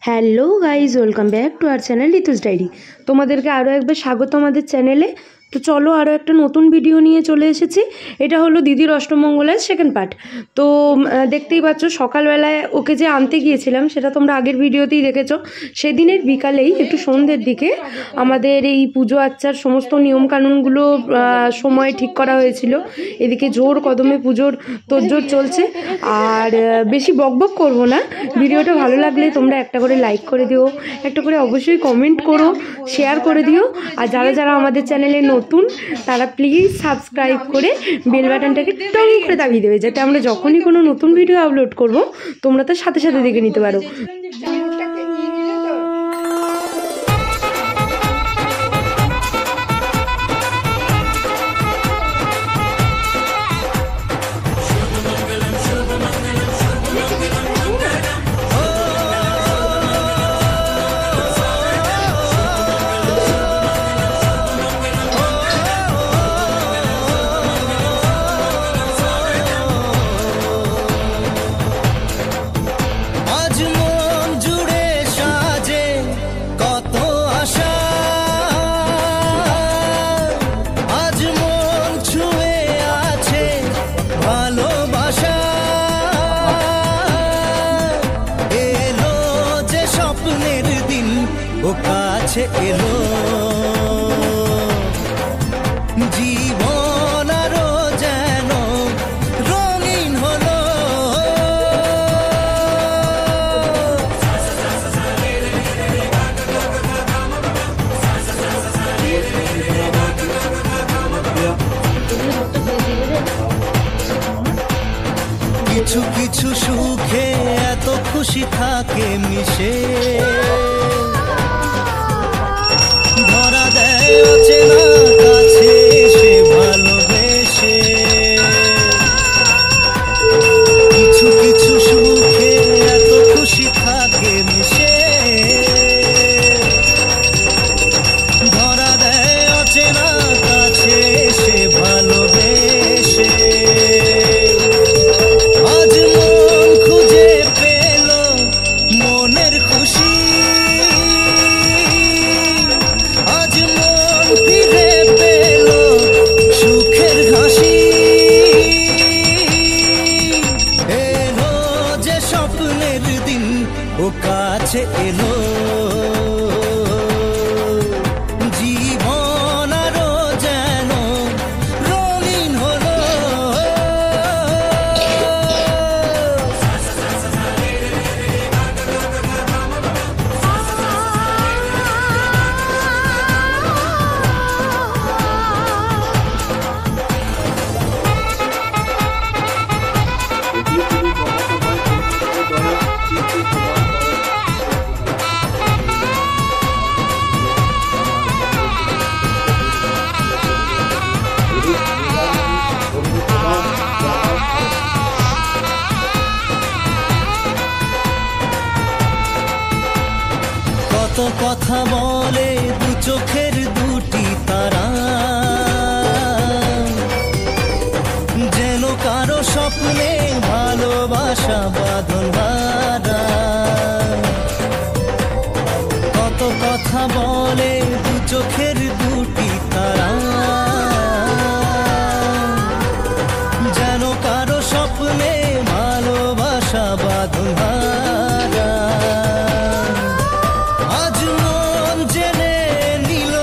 Hello guys, welcome back to our channel Ritu's diary. তোমাদেরকে আরও একবার স্বাগত আমাদের চ্যানেলে। তো চলো, আরও একটা নতুন ভিডিও নিয়ে চলে এসেছি। এটা হলো দিদির অষ্টমঙ্গলার সেকেন্ড পার্ট। তো দেখতেই পাচ্ছ, সকালবেলায় ওকে যে আনতে গিয়েছিলাম সেটা তোমরা আগের ভিডিওতেই দেখেছো। সেদিনের বিকালেই একটু সন্ধ্যের দিকে আমাদের এই পুজো আচ্চার সমস্ত নিয়মকানুনগুলো সময় ঠিক করা হয়েছিল। এদিকে জোর কদমে পুজোর তোড়জোড় চলছে। আর বেশি বকবক করবো না, ভিডিওটা ভালো লাগলে তোমরা একটা করে লাইক করে দিও, একটা করে অবশ্যই কমেন্ট করো, শেয়ার করে দিও। আর যারা যারা আমাদের চ্যানেলে নতুন তারা প্লিজ সাবস্ক্রাইব করে বেল বাটনটাকে টং করে দাবিয়ে দেবে, যাতে আমরা যখনই কোনো নতুন ভিডিও আপলোড করব তোমরা তার সাথে সাথে দেখে নিতে পারো। কাছে এলো জীবন আরো যেন রঙিন হলো। কিছু কিছু সুখে এত খুশি থাকে মিশে, ধরা দেয় অচেনা কাছে সে ভালোবেসে। কিছু কিছু সুখে এত খুশি থাকে মিশে, ধরা দেয় অচেনা কাছে সে ভালোবেসে। আজ মন খুঁজে পেল মনের খুশি, ও কাছে এলো জীবন আরো যেন রঙিন হলো। কত কথা বলে দু চোখের দুটি তারা, যেন কারো স্বপ্নে ভালোবাসা বাঁধন হারা। কত কথা বলে দু চোখের দুটি তারা, যেন কারো স্বপ্নে ভালোবাসা বাঁধন হারা। আজ মন জেনে নিল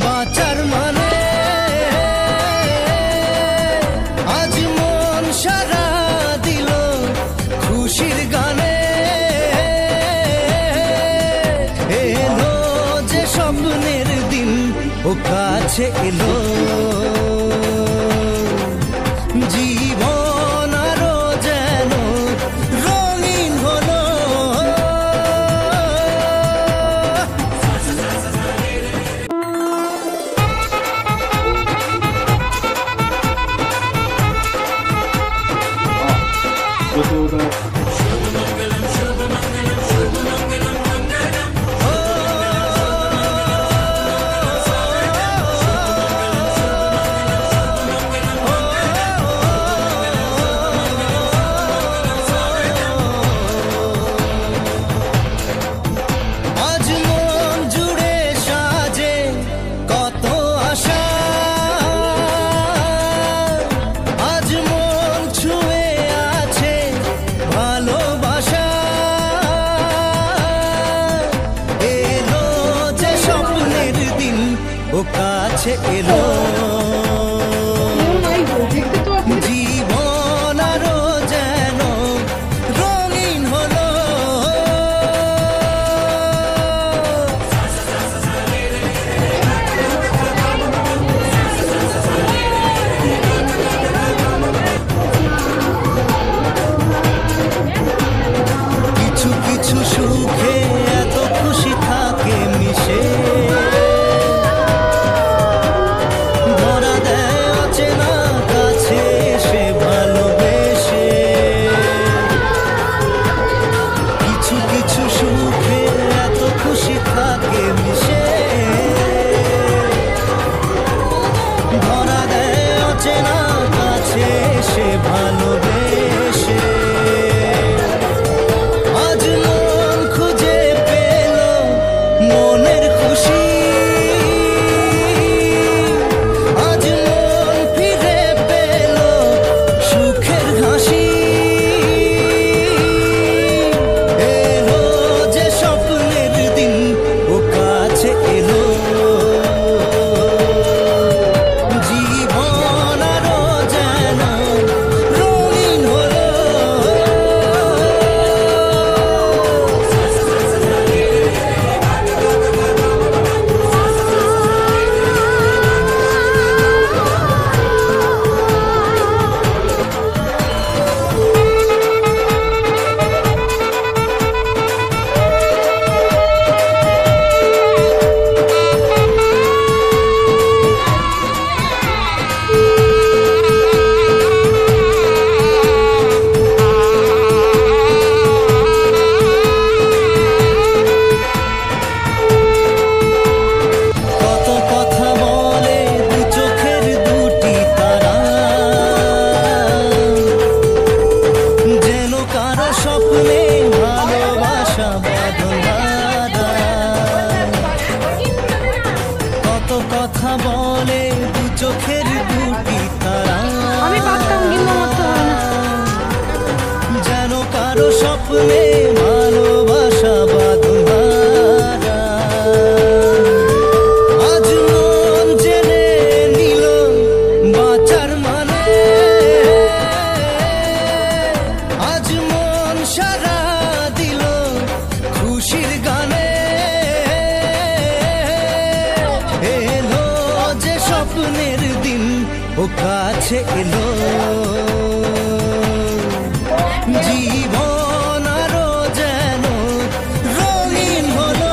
বাঁচার মানে, আজ মন সারা দিল খুশির গানে। এলো যে স্বপ্নের দিন, ও কাছে এলো জীবন আরো যেন রঙিন হলো। কাছে এলো জীবন আরো যেন রঙিন হলো কিছু কিছু সুখে এত খুশি থাকে মিশে ধরা দেয় অচেনা কাছে এসে ভালোবেসে কিছু কিছু সুখে এত খুশি থাকে মিশে ধরা দেয় অচেনা কাছে এসে ভালোবেসে আজ মন খুঁজে পেল মনের খুশি আজ মন ফিরে পেল সুখের হাসি এলো যে স্বপ্নের দিন ও কাছে এলো জীবন আরো যেন রঙিন হলো কত কথা বলে দু চোখের দুটি তারা যেন কারো স্বপ্নে ভালোবাসা বাঁধা কত কথা বলে দু চোখের দুটি তারা আমি পারতাম কিন্তু আমার তো হয় না। যেন কারো স্বপ্নে ভালোবাসা বাঁধা আজ মন জেনে নিল বাঁচার মানে আজ মন সারা দিল খুশির গানে এলো যে স্বপ্নের দিন ও কাছে এলো জীবন আরো যেন রঙিন হলো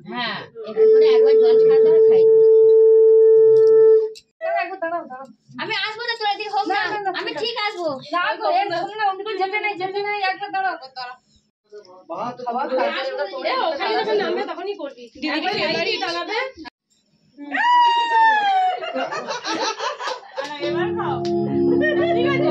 হ্যাঁ এরপরে একবার জল খাওয়া খাই আমি আসবো না তোরা দিয়ে হোক না আমি ঠিক আসবো যেতে নাই একবার দাঁড়াও ওখানে যখন নামবে তখনই করবি দিদিকে দাঁড়াবে এবার খাও ঠিক আছে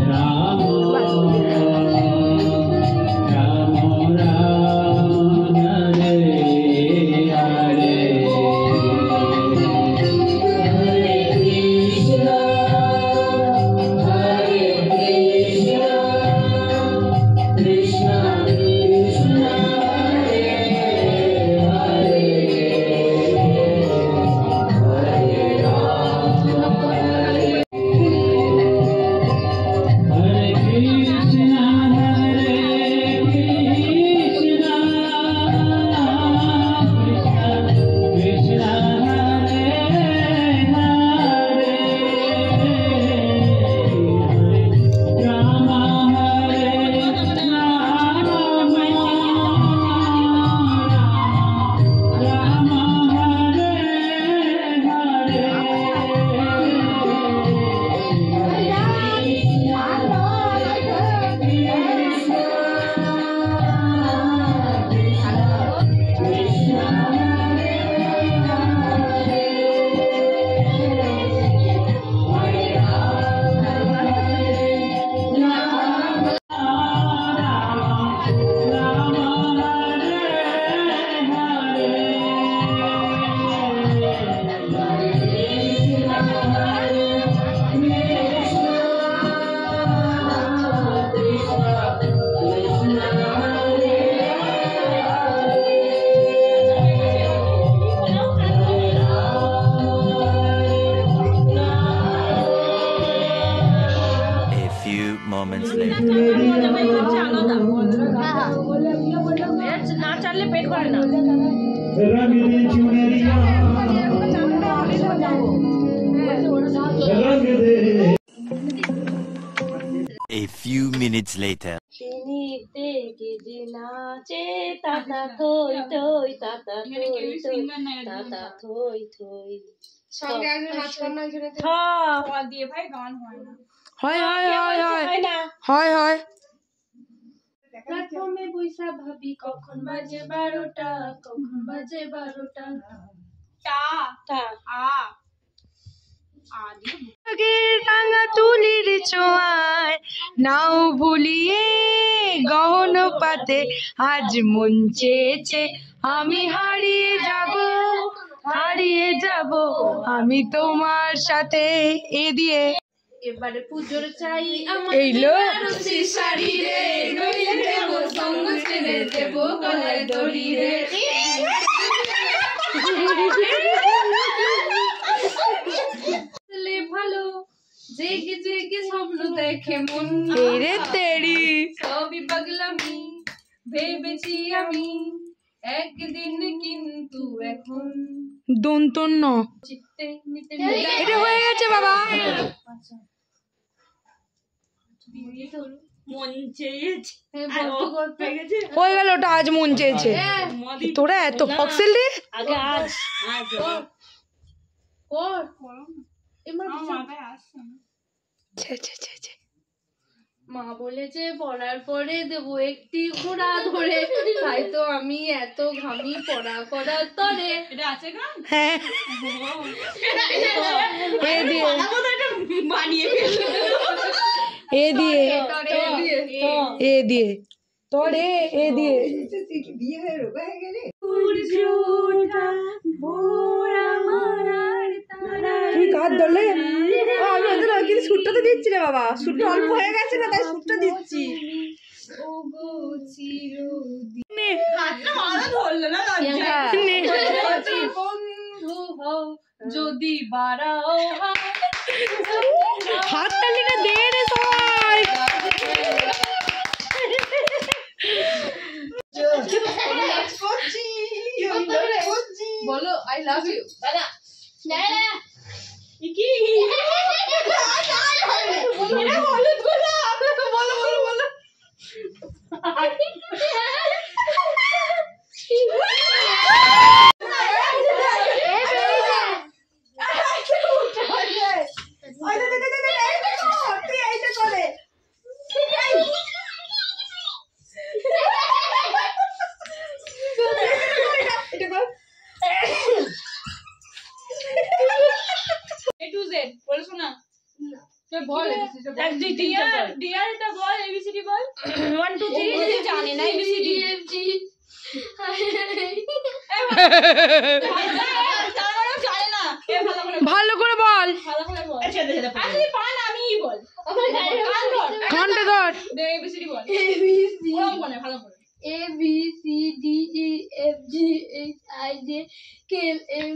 Ram minutes later. না চাললে পেট করে না। A few minutes later. প্ল্যাটফর্মে বইসা ভাবি কখন বাজে 12টা, কখন বাজে 12টা। টাঙ্গা তুলির চোয়ায় নাও ভুলিয়ে গহন পাতে আজ মন চেয়েছে আমি হারিয়ে যাব আমি তোমার সাথে। এ দিয়ে এবারে পুজোর চাই এইলো শাড়ি রে, নইলে দেব সঙ্গ ছেড়ে দেব গলায় দড়ি রে। ভালো জেগে জেগে স্বপ্ন দেখে মন রে তেরি, সবই পাগলামি ভেবেছি আমি একদিন, কিন্তু এখন দন্তন্য চিত্তে নিতে এটা হয়ে গেছে বাবা। মন চেয়েছে হয়ে গেল, ওটা আজ মন চেয়েছে। তোরা এত ফক্সেল রে আগে আজ মা বলেছে পড়ার পরে দেবো একটি ঘোড়া ধরে, তাই তো আমি এত ঘামি পড়া করার তরে। হ্যাঁ এ দিয়ে তরে এ দিয়ে তুই কাজ ধরলে আমি কিন্তু সুটটা তো দিচ্ছি রে বাবা, সুটটা অল্প হয়ে গেছে না, তাই সুটটা দিচ্ছি। যদি বাড়াও হাত তালিটা দে রে সবাই। বলো আই লাভ ইউ দাদা। ভালো করে বল, ঘন্টা ধর। A B C D E F G H I J K L M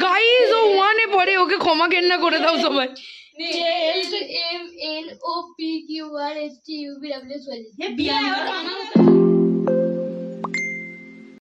guys ও ওয়ানে পড়ে, ওকে ক্ষমা কেন্না করে দাও সবাই। M N O P Q R S T U V W X Y Z।